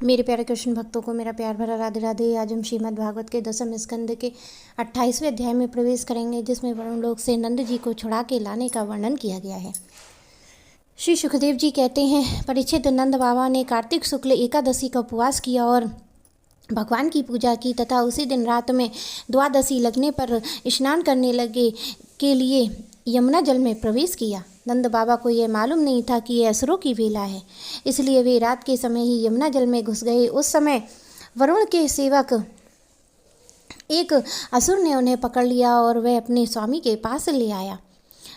मेरे प्यारे कृष्ण भक्तों को मेरा प्यार भरा राधे राधे। आज हम श्रीमद् भागवत के 10वें स्कंद के 28वें अध्याय में प्रवेश करेंगे, जिसमें वरुण लोक से नंद जी को छुड़ा के लाने का वर्णन किया गया है। श्री सुखदेव जी कहते हैं, परीक्षित, नंद बाबा ने कार्तिक शुक्ल एकादशी का उपवास किया और भगवान की पूजा की तथा उसी दिन रात में द्वादशी लगने पर स्नान करने लगे के लिए यमुना जल में प्रवेश किया। नंद बाबा को यह मालूम नहीं था कि यह असुरों की वेला है, इसलिए वे रात के समय ही यमुना जल में घुस गए। उस समय वरुण के सेवक एक असुर ने उन्हें पकड़ लिया और वह अपने स्वामी के पास ले आया।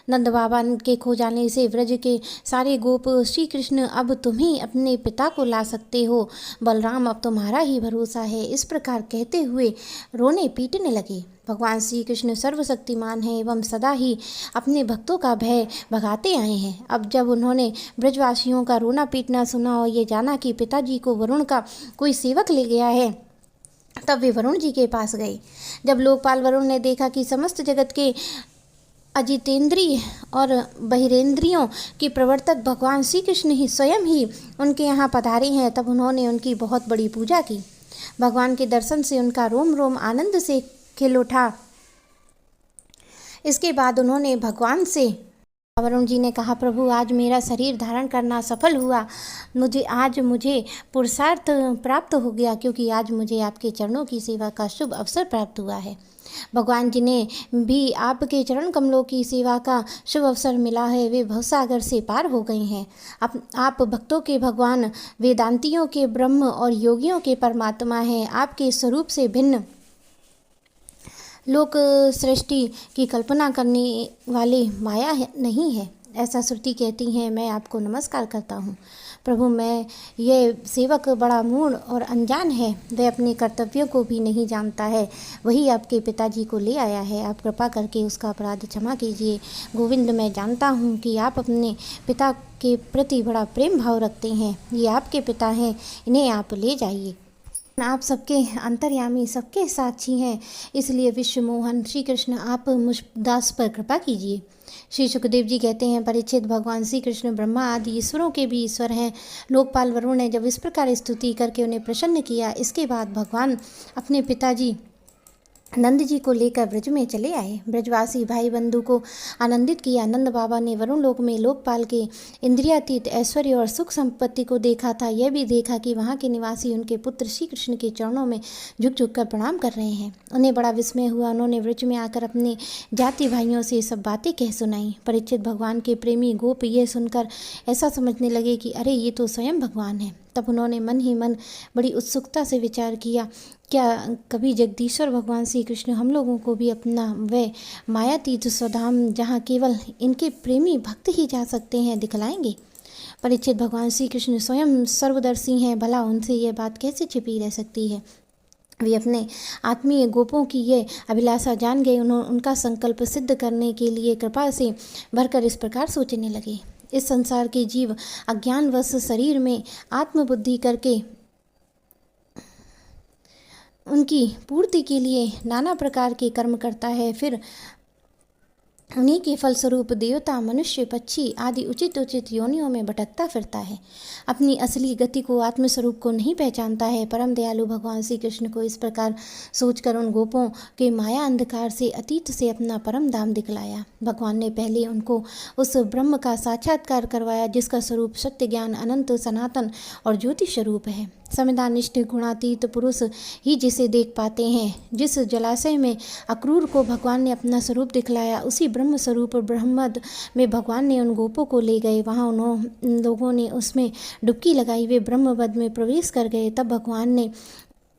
नंद बाबा के खो जाने से व्रज के सारे गोप, श्री कृष्ण अब तुम ही अपने पिता को ला सकते हो, बलराम अब तुम्हारा ही भरोसा है, इस प्रकार कहते हुए रोने पीटने लगे। भगवान श्री कृष्ण सर्वशक्तिमान हैं एवं सदा ही अपने भक्तों का भय भगाते आए हैं। अब जब उन्होंने ब्रजवासियों का रोना पीटना सुना और ये जाना कि पिताजी को वरुण का कोई सेवक ले गया है, तब वे वरुण जी के पास गए। जब लोकपाल वरुण ने देखा कि समस्त जगत के अजितेंद्रिय और बहिरेंद्रियों के प्रवर्तक भगवान श्री कृष्ण ही स्वयं ही उनके यहाँ पधारे हैं, तब उन्होंने उनकी बहुत बड़ी पूजा की। भगवान के दर्शन से उनका रोम रोम आनंद से खिल उठा। इसके बाद उन्होंने भगवान से, वरुण जी ने कहा, प्रभु आज मेरा शरीर धारण करना सफल हुआ, मुझे पुरुषार्थ प्राप्त हो गया, क्योंकि आज मुझे आपके चरणों की सेवा का शुभ अवसर प्राप्त हुआ है। भगवान जी ने भी आपके चरण कमलों की सेवा का शुभ अवसर मिला है, वे भवसागर से पार हो गए हैं। आप भक्तों के भगवान, वेदांतियों के ब्रह्म और योगियों के परमात्मा हैं। आपके स्वरूप से भिन्न लोक सृष्टि की कल्पना करने वाले माया नहीं है, ऐसा श्रुति कहती है। मैं आपको नमस्कार करता हूँ प्रभु। मैं ये सेवक बड़ा मूढ़ और अनजान है, वह अपने कर्तव्यों को भी नहीं जानता है, वही आपके पिताजी को ले आया है। आप कृपा करके उसका अपराध क्षमा कीजिए। गोविंद, मैं जानता हूँ कि आप अपने पिता के प्रति बड़ा प्रेम भाव रखते हैं, ये आपके पिता हैं, इन्हें आप ले जाइए। आप सबके अंतर्यामी, सबके साक्षी हैं, इसलिए विश्वमोहन श्री कृष्ण आप मुझ दास पर कृपा कीजिए। श्री सुखदेव जी कहते हैं, परीक्षित, भगवान श्री कृष्ण ब्रह्मा आदि ईश्वरों के भी ईश्वर हैं। लोकपाल वरुण ने जब इस प्रकार स्तुति करके उन्हें प्रसन्न किया, इसके बाद भगवान अपने पिताजी नंद जी को लेकर ब्रज में चले आए। ब्रजवासी भाई बंधु को आनंदित किया। नंद बाबा ने वरुण लोक में लोकपाल के इंद्रियातीत ऐश्वर्य और सुख संपत्ति को देखा था। यह भी देखा कि वहाँ के निवासी उनके पुत्र श्री कृष्ण के चरणों में झुक झुक कर प्रणाम कर रहे हैं। उन्हें बड़ा विस्मय हुआ। उन्होंने ब्रज में आकर अपने जाति भाइयों से सब बातें कह सुनाई। परीक्षित, भगवान के प्रेमी गोप ये सुनकर ऐसा समझने लगे कि अरे ये तो स्वयं भगवान है। तब उन्होंने मन ही मन बड़ी उत्सुकता से विचार किया, क्या कभी जगदीश्वर भगवान श्री कृष्ण हम लोगों को भी अपना वह मायातीत स्वधाम, जहाँ केवल इनके प्रेमी भक्त ही जा सकते हैं, दिखलाएंगे? परीक्षित, भगवान श्री कृष्ण स्वयं सर्वदर्शी हैं, भला उनसे यह बात कैसे छिपी रह सकती है? वे अपने आत्मीय गोपों की ये अभिलाषा जान गए। उनका संकल्प सिद्ध करने के लिए कृपा से भरकर इस प्रकार सोचने लगे, इस संसार के जीव अज्ञानवश शरीर में आत्मबुद्धि करके उनकी पूर्ति के लिए नाना प्रकार के कर्म करता है, फिर उन्हीं के फलस्वरूप देवता, मनुष्य, पक्षी आदि उचित उचित योनियों में भटकता फिरता है। अपनी असली गति को, आत्मस्वरूप को नहीं पहचानता है। परम दयालु भगवान श्री कृष्ण को इस प्रकार सोचकर उन गोपों के माया अंधकार से अतीत से अपना परम धाम दिखलाया। भगवान ने पहले उनको उस ब्रह्म का साक्षात्कार करवाया, जिसका स्वरूप सत्य, ज्ञान, अनंत, सनातन और ज्योति स्वरूप है। संविधानिष्ठ गुणातीत पुरुष ही जिसे देख पाते हैं। जिस जलाशय में अक्रूर को भगवान ने अपना स्वरूप दिखलाया, उसी ब्रह्म स्वरूप ब्रह्मद में भगवान ने उन गोपों को ले गए। वहाँ उन लोगों ने उसमें डुबकी लगाई, वे ब्रह्मवद में प्रवेश कर गए। तब भगवान ने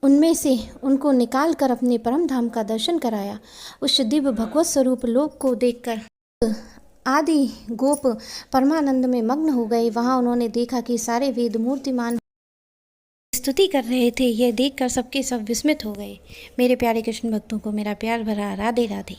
उनमें से उनको निकाल कर अपने परम धाम का दर्शन कराया। उस दिव्य भगवत स्वरूप लोक को देखकर आदि गोप परमानंद में मग्न हो गए। वहाँ उन्होंने देखा कि सारे वेद मूर्तिमान स्तुति कर रहे थे। यह देखकर सबके सब विस्मित हो गए। मेरे प्यारे कृष्ण भक्तों को मेरा प्यार भरा राधे राधे।